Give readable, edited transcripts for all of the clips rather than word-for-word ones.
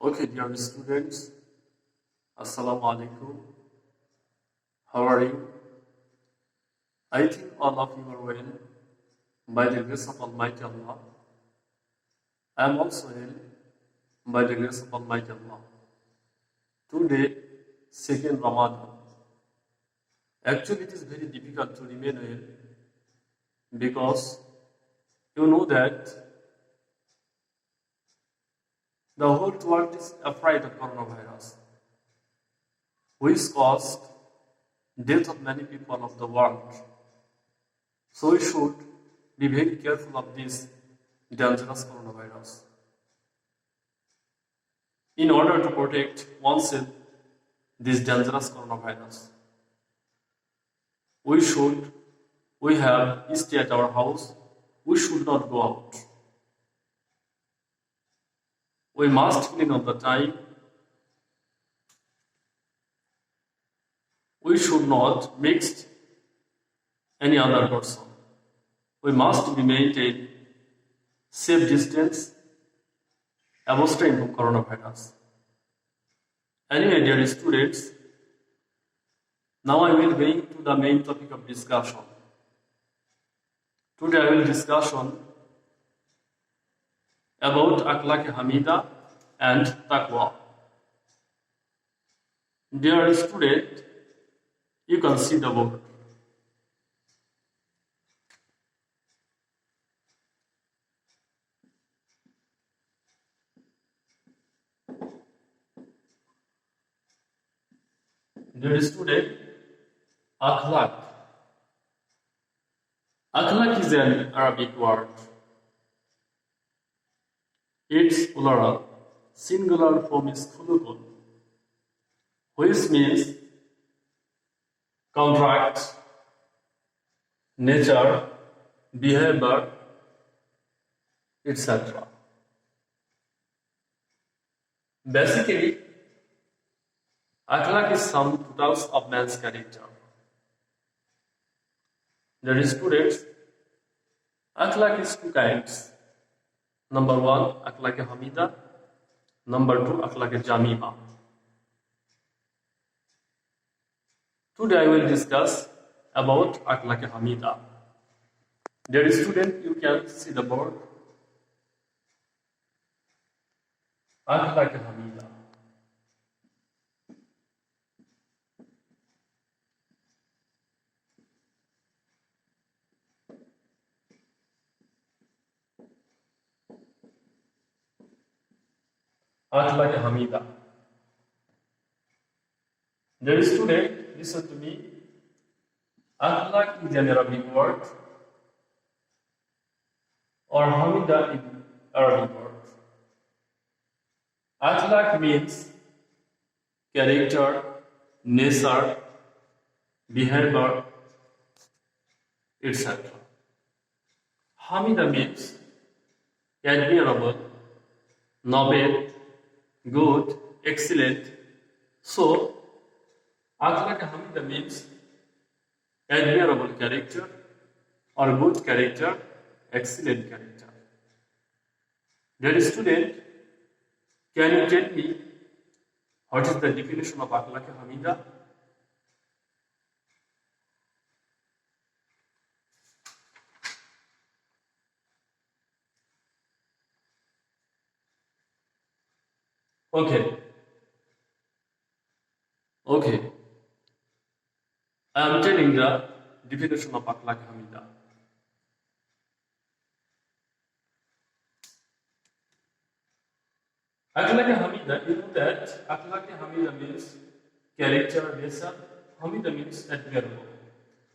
Okay, dear students, Assalamu alaikum. How are you? I think all of you are well by the grace of Almighty Allah. I am also well by the grace of Almighty Allah. Today, second Ramadan. Actually, it is very difficult to remain well because you know that the whole world is afraid of coronavirus, which caused death of many people of the world. So we should be very careful of this dangerous coronavirus. In order to protect oneself this dangerous coronavirus, we have stay at our house. We should not go out. We must clean all the time. We should not mix any other person. We must be maintain safe distance, abstain from coronavirus. Anyway, dear students, now I will bring to the main topic of discussion. Today I will discussion about Akhlaq Hamida and Taqwa. Dear student, you can see the board. Dear student, Akhlaq. Akhlaq is an Arabic word. Its plural, singular form is khuluqun, which means conduct, nature, behavior, etc. Basically, Akhlaq is sum totals of man's character. Dear students, Akhlaq is two kinds. Number one, Akhlaq Hamida. Number two, Akhlaq Jamima. Today I will discuss about Akhlaq Hamida. Dear student, you can see the board. Akhlaq Hamida. Akhlaq Hamida. Dear student, listen to me. Akhlaq is an Arabic word, or Hamida is Arabic word. Akhlaq means character, nature, behavior, etc. Hamida means admirable, noble, good, excellent. So, Akhlaq Hamida means admirable character or good character, excellent character. Dear student, can you tell me what is the definition of Akhlaq Hamida? Okay. I am telling the definition of Akhlaq Hamida. Akhlaq Hamida, you know that Akhlaq Hamida means character, nature. Hamida means admirable.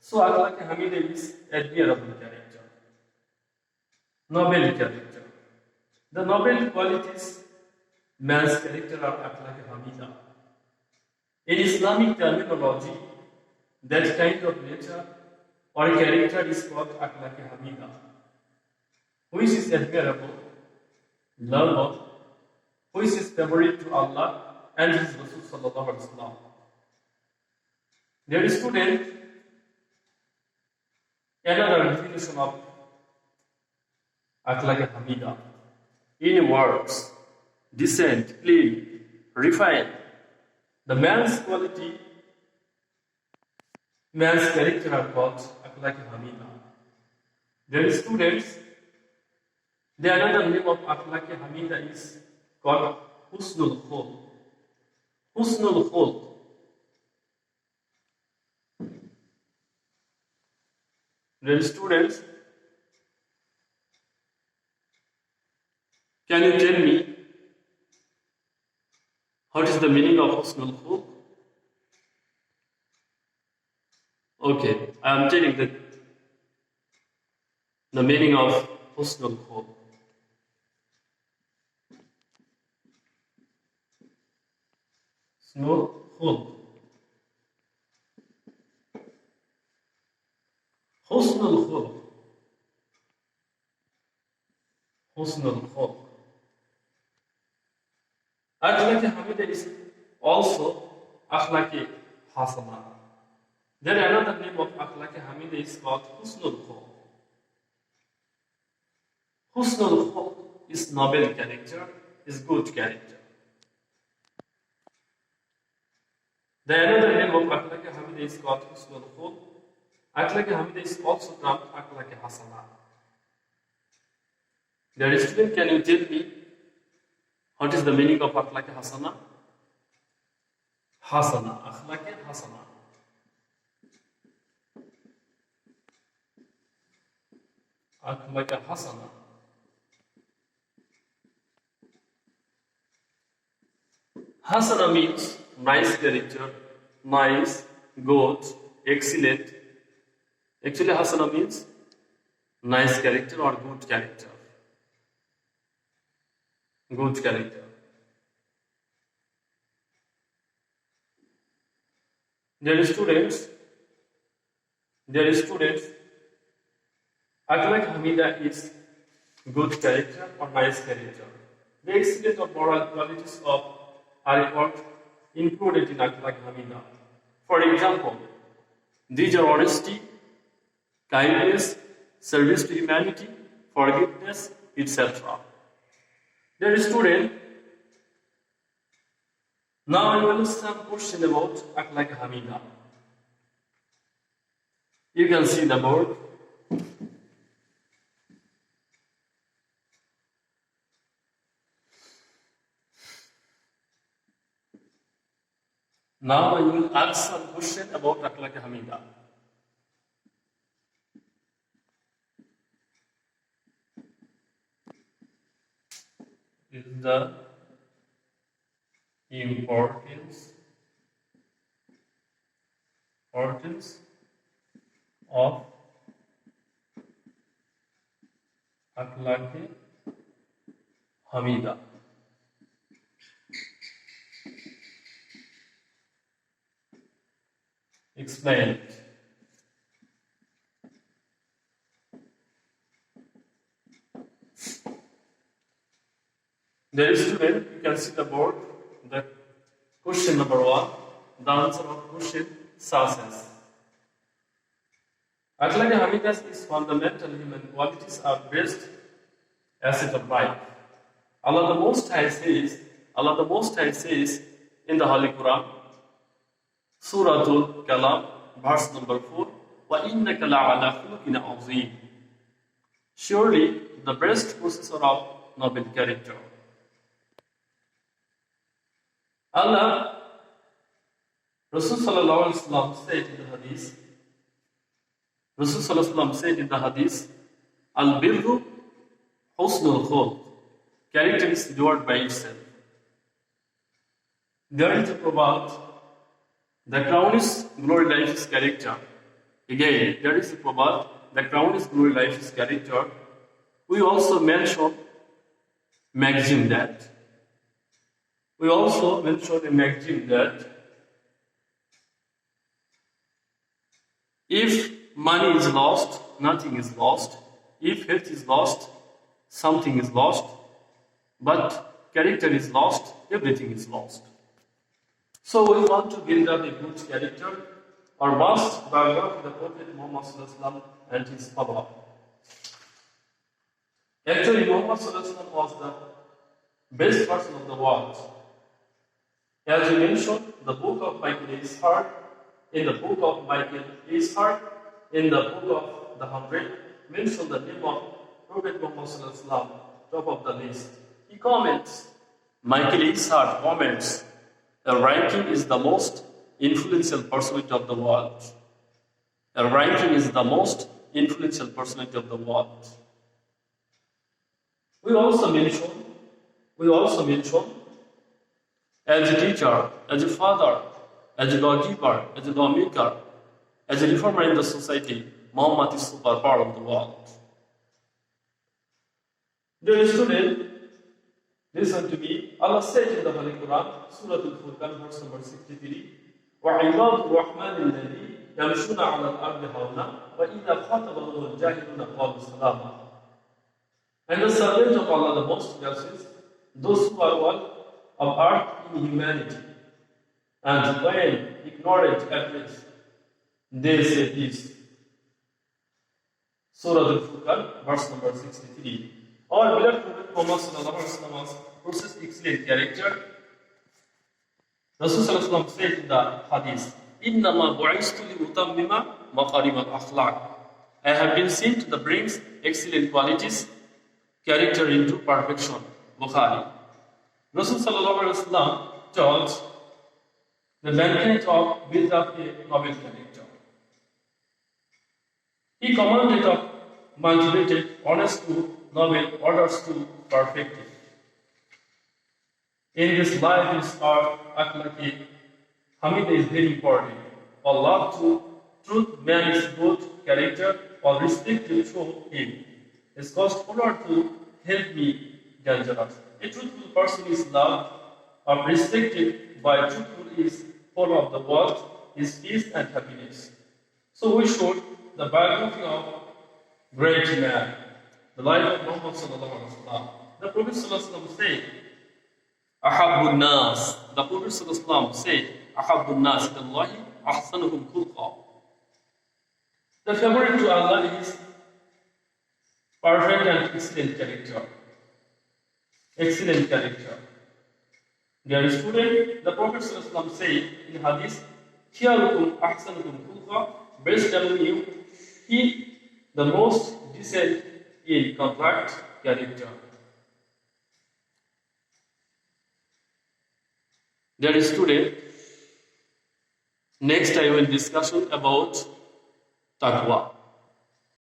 So Akhlaq Hamida is admirable character, noble character. The noble qualities man's character are Akhlaq Hamida. In Islamic terminology, that kind of nature or character is called Akhlaq Hamida, which is admirable, lovable, which is favorable to Allah and His Rasul Sallallahu Alaihi Wasallam. Dear student, another definition of Akhlaq Hamida in words decent, clean, refined. The man's quality, man's character are called akhlaq hamida. Dear students, the another name of akhlaq hamida is called husnul khulq. Husnul khulq. Dear students, can you tell me what is the meaning of husnul khulq? Okay, I am telling the meaning of husnul khulq. Husnul khulq. Husnul khulq. Husnul khulq. Akhlaq hamida is also akhlaq hasana. Then another name of akhlaq hamida is called husnul khulq. Husnul khulq is noble character, is good character. The another name of akhlaq hamida is called husnul khulq. Akhlaq hamida is also termed akhlaq hasana. Dear student, can you tell me what is the meaning of akhlaq hasana? Hasana, akhlaq hasana. Akhlaq hasana. Hasana means nice character, nice, good, excellent. Actually, hasana means nice character or good character. Good character. Dear students, akhlaq hamida is good character or nice character. The excellent or moral qualities of are included in akhlaq hamida. For example, these are honesty, kindness, service to humanity, forgiveness, etc. Dear student, now I will ask some question about akhlaq hamida. You can see the board. Now I will ask some question about akhlaq hamida. Is the importance of akhlaq hamida. Explain it. There is student, you can see the board, the question number 1, the answer of question success. Akhlaq hamida is fundamental human qualities are best asset of life. Allah the Most High says in the Holy Quran, Suratul Kalam, verse number 4, وَإِنَّكَ لَعَلَى خُلُقٍ عَظِيمٍ. Surely the best possessor of noble character. Allah, Rasul Sallallahu Alaihi Wasallam said in the Hadith, Al-Birru Husnul Khulq. Character is adored by itself. There is a proverb, the crown is glory life is character. Again, there is a proverb, the crown is glory life is character. We also mention maxim that. If money is lost, nothing is lost. If health is lost, something is lost. But character is lost, everything is lost. So we want to build up a good character or must biograph the Prophet Muhammad Sallallahu and his follower. Actually, Muhammad Sallallahu was the best person of the world. As we mentioned, the book of Michael Ishaq, in the book of Michael Ishaq, in the book of the 100, mention the name of Prophet Muhammad Sallallahu Alaihi Wasallam, top of the list. He comments, Michael Ishaq comments, the ranking is the most influential personality of the world. The ranking is the most influential personality of the world. We also mention, as a teacher, as a father, as a lawgiver, as a lawmaker, as a reformer in the society, Muhammad is superpower of the world. Dear student, listen to me. Allah said in the Holy Quran, Surah Al-Furqan, verse number 63, وَعِبَادُ الرَّحْمَنِ الَّذِي يَمْشُونَ عَلَى الْأَرْضِ هَوْنًا وَإِذَا خَاطَبَهُمُ الْجَاهِلُونَ قَالُوا سَلَامًا. And the servants of Allah, the most blessed, those who are one of earth in humanity, and when ignorant address, they say peace. Surah Al-Furqan, verse number 63. Our beloved Prophet Muhammad Sallallahu Alaihi Wasallam possessed excellent character. Rasul Sallallahu Alaihi Wasallam said in the Hadith, إِنَّمَا بُعِثْتُ لِأُتَمِّمَ مَكَارِمَ الْأَخْلَاقِ. I have been sent to bring excellent qualities, character into perfection. Bukhari. Rasul Sallallahu Alaihi Wasallam taught the mankind of build up a noble character. He commanded of motivated, honest to noble orders to perfect it. In this life, this art, akhlaqi, Hamid is very important. For love to truth, man is good character, or respect to show him. It's cost honor to help me dangerous. A truthful person is loved or respected by truthful is full of the world, is peace and happiness. So we should the biography of great man, the life of Muhammad Sallallahu Alaihi Wasallam. The Prophet Sallallahu Alaihi Wasallam said, Ahabbun Nas. The Prophet Sallallahu Alaihi Wasallam said, Ahabbun Nas ilallahi ahsanuhum khulqa. The favorite to Allah is perfect and excellent character. Excellent character. Dear student, the Prophet Sallallahu Alaihi Wasallam said in Hadith, Khiyarukum ahsanukum khulqa, best among you, he the most decent in conduct character. Dear student, next I will discuss about taqwa.